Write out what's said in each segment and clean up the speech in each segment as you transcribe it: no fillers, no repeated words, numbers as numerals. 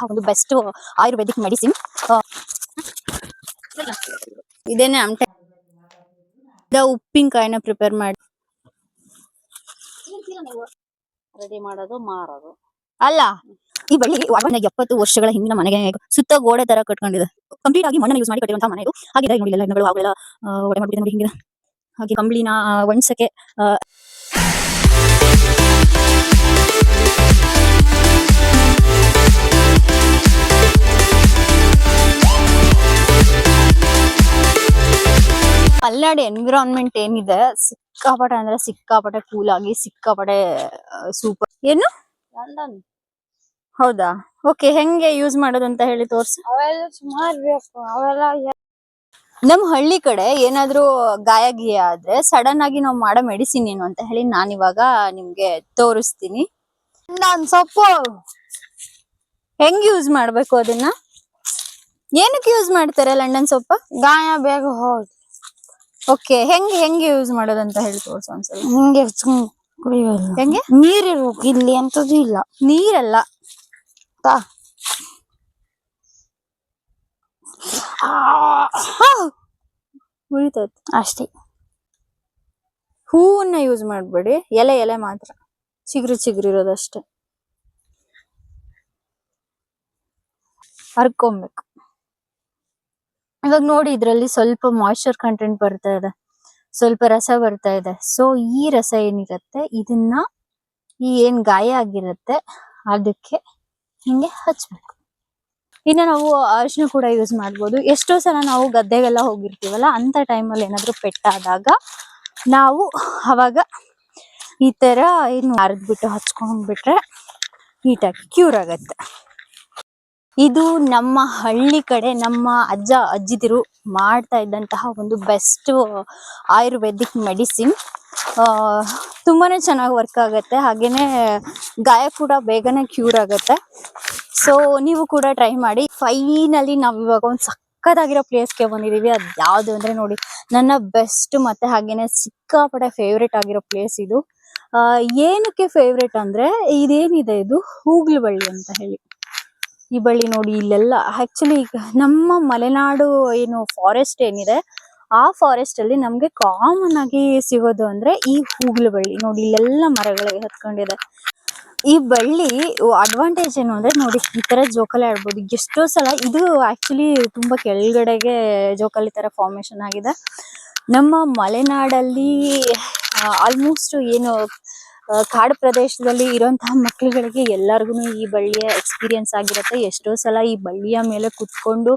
ಮಾಡಿದಂತಹ ಒಂದು best Ayurvedic medicine. ಇದೇನೆ ಅಮಟೆ ಉಪ್ಪಿನಕಾಯಿನ ಪ್ರಿಪೇರ್ ಮಾಡಿ ರೆಡಿ ಮಾಡೋದು ಮಾರೋದು ಅಲ್ಲ. ಈ ಬಳ್ಳಿ 70 ವರ್ಷಗಳ ಹಿಂದಿನ ಮನೆಗೆ ಸುತ್ತ ಗೋಡೆ ತರ ಕಟ್ಕೊಂಡಿದೆ. ಕಂಪ್ಲೀಟ್ ಆಗಿ ಮಣ್ಣನ್ನು ಯೂಸ್ ಮಾಡಿ ಕಟ್ಟಿರುವಂತಹ ಮನೆ ಇದು. ಹಾಗಿದೆ ನೋಡಿ ಎಲ್ಲ ಹೆಣ್ಣುಗಳು ಅವೆಲ್ಲ ಒಡೆ ಮಾಡ್ಬಿಟ್ಟಿದೆ ನೋಡಿ ಹಿಂಗಿದೆ. ಹಾಗೆ ಕಂಬಳಿನ ಒಣಸಕ್ಕೆ ಮಲೆನಾಡು ಎನ್ವಿರಾನ್ಮೆಂಟ್ ಏನಿದೆ ಸಿಕ್ಕಾಪಟ್ಟೆ ಅಂದ್ರೆ ಸಿಕ್ಕಾಪಟ್ಟೆ ಕೂಲ್ ಆಗಿ ಸಿಕ್ಕಾಪಟ್ಟೆ ಸೂಪರ್. ಏನು ಲಂಡನ್ ಹೌದಾ? ಓಕೆ, ಹೆಂಗೆ ಯೂಸ್ ಮಾಡೋದು ಅಂತ ಹೇಳಿ ತೋರ್ಸು. ಅವೆಲ್ಲ ಸುಮಾರು ಬೇಕು. ಅವೆಲ್ಲ ನಮ್ ಹಳ್ಳಿ ಕಡೆ ಏನಾದ್ರೂ ಗಾಯ ಗೀಯ ಆದ್ರೆ ಸಡನ್ ಆಗಿ ನಾವು ಮಾಡೋ ಮೆಡಿಸಿನ್ ಏನು ಅಂತ ಹೇಳಿ ನಾನಿವಾಗ ನಿಮ್ಗೆ ತೋರಿಸ್ತೀನಿ. ನಾನ್ ಸೊಪ್ಪು ಹೆಂಗ್ ಯೂಸ್ ಮಾಡ್ಬೇಕು ಅದನ್ನ, ಏನಕ್ಕೆ ಯೂಸ್ ಮಾಡ್ತಾರೆ ಲಂಡನ್ ಸೊಪ್ಪು? ಗಾಯ ಬೇಗ ಹೋಗಿ. ಓಕೆ, ಹೆಂಗೆ ಯೂಸ್ ಮಾಡೋದು ಅಂತ ಹೇಳಿ ತೋರ್ಸು ಒಂದ್ಸಲ. ಹಿಂಗೆ ಕುಡಿಯೋದು. ಹೆಂಗೆ? ನೀರಿರ್ಬೇಕು, ಇಲ್ಲಿ ಎಂತದ್ದು ಇಲ್ಲ. ನೀರಲ್ಲ, ಉಳಿತೈತೆ ಅಷ್ಟೇ. ಹೂವನ್ನ ಯೂಸ್ ಮಾಡ್ಬೇಡಿ, ಎಲೆ ಮಾತ್ರ, ಚಿಗುರಿರೋದಷ್ಟೇ. ಹರ್ಕೊಬೇಕು. ಇವಾಗ ನೋಡಿ ಇದ್ರಲ್ಲಿ ಸ್ವಲ್ಪ ಮಾಯಿಶ್ಚರ್ ಕಂಟೆಂಟ್ ಬರ್ತಾ ಇದೆ, ಸ್ವಲ್ಪ ರಸ ಬರ್ತಾ ಇದೆ. ಸೊ ಈ ರಸ ಏನಿರತ್ತೆ ಇದನ್ನ ಈ ಏನ್ ಗಾಯ ಆಗಿರತ್ತೆ ಅದಕ್ಕೆ ಹಿಂಗೆ ಹಚ್ಬೇಕು. ಇನ್ನ ನಾವು ಅರಿಶಿನ ಕೂಡ ಯೂಸ್ ಮಾಡ್ಬೋದು. ಎಷ್ಟೋ ಸಲ ನಾವು ಗದ್ದೆಗೆಲ್ಲ ಹೋಗಿರ್ತೀವಲ್ಲ, ಅಂತ ಟೈಮಲ್ಲಿ ಏನಾದ್ರು ಪೆಟ್ಟಾದಾಗ ನಾವು ಅವಾಗ ಈ ತರ ಏನು ಅರ್ದ್ಬಿಟ್ಟು ಹಚ್ಕೊಂಡ್ಬಿಟ್ರೆ ನೀಟಾಗಿ ಕ್ಯೂರ್ ಆಗತ್ತೆ. ಇದು ನಮ್ಮ ಹಳ್ಳಿ ಕಡೆ ನಮ್ಮ ಅಜ್ಜ ಅಜ್ಜಿದಿರು ಮಾಡ್ತಾ ಇದ್ದಂತಹ ಒಂದು ಬೆಸ್ಟ್ ಆಯುರ್ವೇದಿಕ್ ಮೆಡಿಸಿನ್. ತುಂಬಾನೇ ಚೆನ್ನಾಗಿ ವರ್ಕ್ ಆಗತ್ತೆ, ಹಾಗೇನೆ ಗಾಯ ಕೂಡ ಬೇಗನೆ ಕ್ಯೂರ್ ಆಗತ್ತೆ. ಸೊ ನೀವು ಕೂಡ ಟ್ರೈ ಮಾಡಿ. ಫೈನಲಿ ನಾವ್ ಇವಾಗ ಒಂದು ಸಕ್ಕತ್ತಾಗಿರೋ ಪ್ಲೇಸ್ಗೆ ಬಂದಿದೀವಿ. ಅದ್ ಯಾವ್ದು ಅಂದ್ರೆ ನೋಡಿ, ನನ್ನ ಬೆಸ್ಟ್ ಮತ್ತೆ ಹಾಗೇನೆ ಸಿಕ್ಕಾಪಟ್ಟೆ ಫೇವ್ರೇಟ್ ಆಗಿರೋ ಪ್ಲೇಸ್ ಇದು. ಏನಕ್ಕೆ ಫೇವ್ರೇಟ್ ಅಂದ್ರೆ ಇದೇನಿದೆ, ಇದು ಹೂಗ್ಲು ಬಳ್ಳಿ ಅಂತ ಹೇಳಿ. ಈ ಬಳ್ಳಿ ನೋಡಿ ಇಲ್ಲೆಲ್ಲ ಆಕ್ಚುಲಿ ನಮ್ಮ ಮಲೆನಾಡು ಏನು ಫಾರೆಸ್ಟ್ ಏನಿದೆ ಆ ಫಾರೆಸ್ಟ್ ಅಲ್ಲಿ ನಮ್ಗೆ ಕಾಮನ್ ಆಗಿ ಸಿಗೋದು ಅಂದ್ರೆ ಈ ಹೂಗ್ಲು ಬಳ್ಳಿ. ನೋಡಿ ಇಲ್ಲೆಲ್ಲ ಮರಗಳಿಗೆ ಹತ್ಕೊಂಡಿದೆ. ಈ ಬಳ್ಳಿ ಅಡ್ವಾಂಟೇಜ್ ಏನು ಅಂದ್ರೆ ನೋಡಿ, ಈ ತರ ಜೋಕಾಲಿ ಆಡ್ಬೋದು. ಎಷ್ಟೋ ಸಲ ಇದು ಆಕ್ಚುಲಿ ತುಂಬಾ ಕೆಳಗಡೆಗೆ ಜೋಕಾಲಿ ತರ ಫಾರ್ಮೇಶನ್ ಆಗಿದೆ. ನಮ್ಮ ಮಲೆನಾಡಲ್ಲಿ ಆಲ್ಮೋಸ್ಟ್ ಏನು ಕಾಡು ಪ್ರದೇಶದಲ್ಲಿ ಇರುವಂತಹ ಮಕ್ಕಳುಗಳಿಗೆ ಎಲ್ಲರಿಗೂ ಈ ಬಳ್ಳಿಯ ಎಕ್ಸ್ಪೀರಿಯನ್ಸ್ ಆಗಿರುತ್ತೆ. ಎಷ್ಟೋ ಸಲ ಈ ಬಳ್ಳಿಯ ಮೇಲೆ ಕುತ್ಕೊಂಡು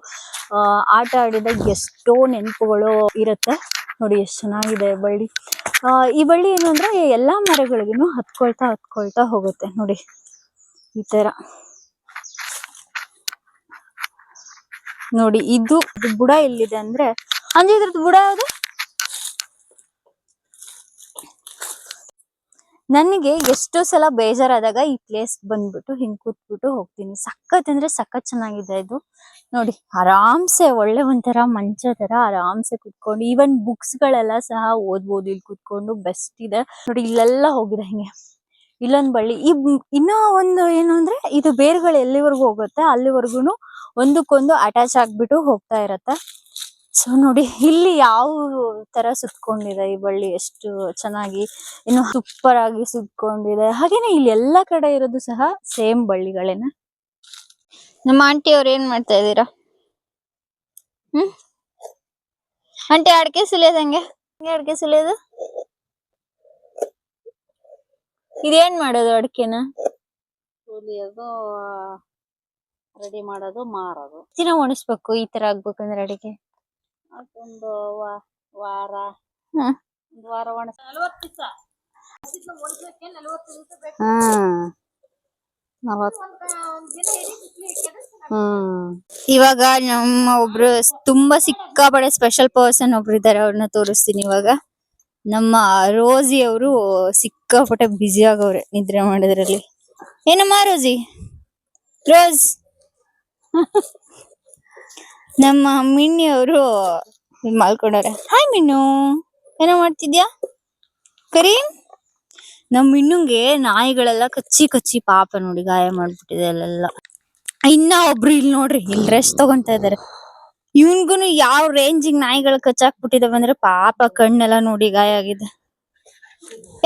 ಆಟ ಆಡಿದ ಎಷ್ಟೋ ನೆನಪುಗಳು ಇರುತ್ತೆ. ನೋಡಿ ಎಷ್ಟು ಚೆನ್ನಾಗಿದೆ ಬಳ್ಳಿ. ಈ ಬಳ್ಳಿ ಏನು ಅಂದ್ರೆ ಎಲ್ಲಾ ಮರಗಳಿಗೂ ಹತ್ಕೊಳ್ತಾ ಹೋಗುತ್ತೆ. ನೋಡಿ ಈ ತರ ನೋಡಿ. ಇದು ಬುಡ ಎಲ್ಲಿದೆ ಅಂದ್ರೆ ಅಂದ್ರೆ ಇದ್ರದ್ದು ಬುಡ ಯಾವುದು? ನನಗೆ ಎಷ್ಟೋ ಸಲ ಬೇಜಾರಾದಾಗ ಈ ಪ್ಲೇಸ್ ಬಂದ್ಬಿಟ್ಟು ಹಿಂಗ್ ಕೂತ್ಬಿಟ್ಟು ಹೋಗ್ತೀನಿ. ಸಖತ್ ಅಂದ್ರೆ ಸಖತ್ ಚೆನ್ನಾಗಿದೆ ಇದು. ನೋಡಿ ಆರಾಮ್ಸೆ ಒಳ್ಳೆ ಒಂಥರ ಮಂಚ ತರ ಆರಾಮ್ಸೆ ಕುತ್ಕೊಂಡು ಈವನ್ ಬುಕ್ಸ್ ಗಳೆಲ್ಲ ಸಹ ಓದ್ಬೋದು ಇಲ್ಲಿ ಕುತ್ಕೊಂಡು. ಬೆಸ್ಟ್ ಇದೆ ನೋಡಿ. ಇಲ್ಲೆಲ್ಲ ಹೋಗಿದೆ ಹಿಂಗೆ. ಇಲ್ಲೊಂದ್ ಬಳ್ಳಿ. ಇನ್ನೂ ಒಂದು ಏನು ಅಂದ್ರೆ ಇದು ಬೇರ್ಗಳು ಎಲ್ಲಿವರೆಗೂ ಹೋಗುತ್ತೆ ಅಲ್ಲಿವರೆಗೂ ಒಂದಕ್ಕೊಂದು ಅಟ್ಯಾಚ್ ಆಗ್ಬಿಟ್ಟು ಹೋಗ್ತಾ ಇರತ್ತೆ. ಸೊ ನೋಡಿ ಇಲ್ಲಿ ಯಾವ ತರ ಸುತ್ಕೊಂಡಿದೆ ಈ ಬಳ್ಳಿ, ಎಷ್ಟು ಚೆನ್ನಾಗಿ ಇನ್ನು ಸೂಪರ್ ಆಗಿ ಸುತ್ಕೊಂಡಿದೆ. ಹಾಗೇನೆ ಇಲ್ಲಿ ಎಲ್ಲಾ ಕಡೆ ಇರೋದು ಸಹ ಸೇಮ್ ಬಳ್ಳಿಗಳೇನೆ. ನಮ್ಮ ಆಂಟಿ ಅವ್ರು ಏನ್ ಮಾಡ್ತಾ ಇದ್ದೀರಾ? ಆಂಟಿ ಅಡಿಕೆ ಸುಲಿಯೋದು ಹೆಂಗೆ ಅಡಿಕೆ ಸುಲಿಯೋದು? ಇದೇನ್ ಮಾಡೋದು ಅಡಿಕೆನ? ಸುಲಿಯೋದು, ರೆಡಿ ಮಾಡೋದು, ಮಾರೋದು. ದಿನ ಒಣಸ್ಬೇಕು ಈ ತರ ಆಗ್ಬೇಕಂದ್ರೆ ಅಡಿಕೆ? ಅದೊಂದು ವಾರ ಒಣಸ್ 40 ದಿವಸ. ಇವಾಗ ನಮ್ಮ ಒಬ್ರು ತುಂಬಾ ಸಿಕ್ಕಾಪಡೆ ಸ್ಪೆಷಲ್ ಪರ್ಸನ್ ಒಬ್ರು ಇದ್ದಾರೆ, ಅವ್ರನ್ನ ತೋರಿಸ್ತೀನಿ ಇವಾಗ. ನಮ್ಮ ರೋಸಿ ಅವರು ಸಿಕ್ಕಾಪಟ್ಟೆ ಬ್ಯುಸಿ ಆಗವ್ರೆ ನಿದ್ರೆ ಮಾಡೋದ್ರಲ್ಲಿ. ಏನಮ್ಮ ರೋಸಿ? ರೋಸ್ ನಮ್ಮ ಮಿಣ್ಣಿ ಅವರು ಮಲ್ಕೊಂಡವ್ರೆ. ಹಾಯ್ ಮಿನ್ನು, ಏನೋ ಮಾಡ್ತಿದ್ಯಾ? ಕರೀಮ್, ನಮ್ ಮಿಣ್ಣುಂಗೆ ನಾಯಿಗಳೆಲ್ಲ ಕಚ್ಚಿ ಪಾಪ ನೋಡಿ ಗಾಯ ಮಾಡ್ಬಿಟ್ಟಿದೆ ಅಲ್ಲೆಲ್ಲ. ಇನ್ನ ಒಬ್ರು ಇಲ್ಲಿ ನೋಡ್ರಿ ಇಲ್ಲಿ ರೆಸ್ಟ್ ತಗೊಂತಾ ಇದಾರೆ. ಇವನ್ಗುನು ಯಾವ ರೇಂಜಿಗ್ ನಾಯಿಗಳು ಕಚ್ಚಾಕ್ಬಿಟ್ಟಿದಾವ ಅಂದ್ರೆ ಪಾಪ ಕಣ್ಣೆಲ್ಲ ನೋಡಿ ಗಾಯ ಆಗಿದೆ.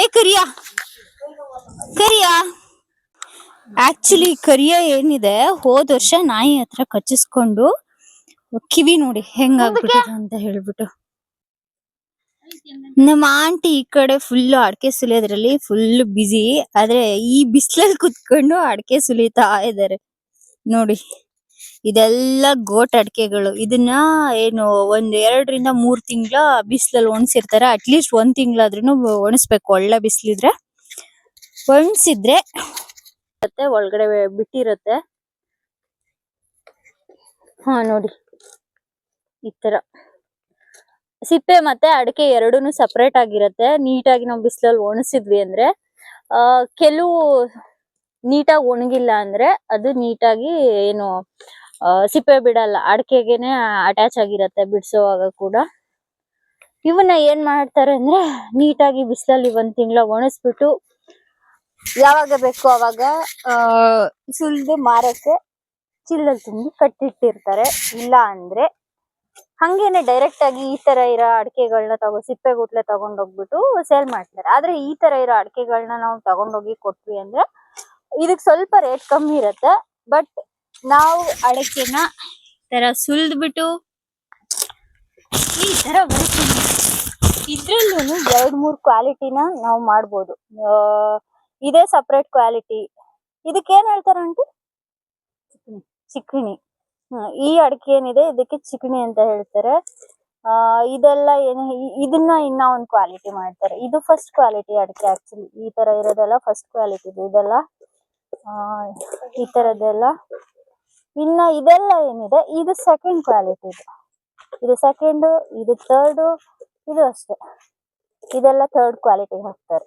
ಏ ಕರಿಯಾ ಕರಿಯಾ ಆಕ್ಚುಲಿ ಕರಿಯ ಏನಿದೆ ಹೋದ ವರ್ಷ ನಾಯಿ ಹತ್ರ ಕಚ್ಚಿಸ್ಕೊಂಡು ಕಿವಿ ನೋಡಿ ಹೆಂಗಾಗ್ಬಿಟ್ಟಿದೆ ಅಂತ ಹೇಳ್ಬಿಟ್ಟು. ನಮ್ಮ ಆಂಟಿ ಈ ಕಡೆ ಫುಲ್ ಅಡಕೆ ಸುಲಿಯೋದ್ರಲ್ಲಿ ಫುಲ್ ಬಿಸಿ. ಆದ್ರೆ ಈ ಬಿಸಿಲಲ್ಲಿ ಕುತ್ಕೊಂಡು ಅಡಕೆ ಸುಲಿತಾ ಇದಾರೆ ನೋಡಿ. ಇದೆಲ್ಲ ಗೋಟ್ ಅಡಕೆಗಳು. ಇದನ್ನ ಏನು 2 3 ತಿಂಗಳ ಬಿಸಿಲಲ್ಲಿ ಒಣಸಿರ್ತಾರೆ. ಅಟ್ಲೀಸ್ಟ್ 1 ತಿಂಗಳಾದ್ರೂ ಒಣಸ್ಬೇಕು ಒಳ್ಳೆ ಬಿಸಿಲಿದ್ರೆ. ಒಣಸಿದ್ರೆ ಒಳಗಡೆ ಬಿಟ್ಟಿರುತ್ತೆ. ಹಾ ನೋಡಿ ಈ ತರ ಸಿಪ್ಪೆ ಮತ್ತೆ ಅಡಿಕೆ ಎರಡೂನು ಸಪರೇಟ್ ಆಗಿರುತ್ತೆ. ನೀಟಾಗಿ ನಾವು ಬಿಸಿಲಲ್ಲಿ ಒಣಸಿದ್ವಿ ಅಂದ್ರೆ ಕೆಲವು ನೀಟಾಗಿ ಒಣಗಿಲ್ಲ ಅಂದ್ರೆ ಅದು ನೀಟಾಗಿ ಏನು ಸಿಪ್ಪೆ ಬಿಡಲ್ಲ, ಅಡಿಕೆಗೆನೆ ಅಟ್ಯಾಚ್ ಆಗಿರತ್ತೆ ಬಿಡಿಸುವಾಗ ಕೂಡ. ಇವನ್ನ ಏನ್ ಮಾಡ್ತಾರೆ ಅಂದ್ರೆ ನೀಟಾಗಿ ಬಿಸಿಲಲ್ಲಿ 1 ತಿಂಗಳ ಒಣಸ್ಬಿಟ್ಟು ಯಾವಾಗ ಬೇಕು ಅವಾಗ ಸುಲ್ದು ಮಾರಕ್ಕೆ ಚಿಲ್ಲಲ್ಲಿ ತುಂಬಿ ಕಟ್ಟಿಟ್ಟಿರ್ತಾರೆ. ಇಲ್ಲ ಅಂದ್ರೆ ಹಂಗೇನೆ ಡೈರೆಕ್ಟ್ ಆಗಿ ಈ ತರ ಇರೋ ಅಡಿಕೆಗಳನ್ನ ಸಿಪ್ಪೆಗೂಟ್ಲೆ ತಗೊಂಡೋಗ್ಬಿಟ್ಟು ಸೇಲ್ ಮಾಡ್ತಾರೆ. ಆದ್ರೆ ಈ ತರ ಇರೋ ಅಡಿಕೆಗಳನ್ನ ನಾವು ತಗೊಂಡೋಗಿ ಕೊಟ್ವಿ ಅಂದ್ರೆ ಇದಕ್ ಸ್ವಲ್ಪ ರೇಟ್ ಕಮ್ಮಿ ಇರತ್ತೆ. ಬಟ್ ನಾವು ಅಡಿಕೆನ ತರ ಸುಲ್ದ್ಬಿಟ್ಟು ಈ ತರ ಬರ್ತೀವಿ. ಇದ್ರಲ್ಲೂ 2-3 ಕ್ವಾಲಿಟಿನ ನಾವು ಮಾಡ್ಬೋದು. ಇದೇ ಸಪರೇಟ್ ಕ್ವಾಲಿಟಿ. ಇದಕ್ಕೆ ಏನ್ ಹೇಳ್ತಾರ ಆಂಟಿ? ಚಿಕಣಿ. ಈ ಅಡಿಕೆ ಏನಿದೆ ಇದಕ್ಕೆ ಚಿಕಣಿ ಅಂತ ಹೇಳ್ತಾರೆ. ಇದೆಲ್ಲ ಏನು ಇದನ್ನ ಇನ್ನ ಒಂದ್ ಕ್ವಾಲಿಟಿ ಮಾಡ್ತಾರೆ. ಇದು ಫಸ್ಟ್ ಕ್ವಾಲಿಟಿ ಅಡಿಕೆ. ಆಕ್ಚುಲಿ ಈ ತರ ಇರೋದೆಲ್ಲ ಫಸ್ಟ್ ಕ್ವಾಲಿಟಿ. ಇದೆಲ್ಲ ಈ ತರದೆಲ್ಲ. ಇನ್ನ ಇದೆಲ್ಲ ಏನಿದೆ ಇದು ಸೆಕೆಂಡ್ ಕ್ವಾಲಿಟಿ. ಇದು ಸೆಕೆಂಡ್, ಇದು ಥರ್ಡ್, ಇದು ಅಷ್ಟೇ. ಇದೆಲ್ಲ ಥರ್ಡ್ ಕ್ವಾಲಿಟಿ ಹಾಕ್ತಾರೆ.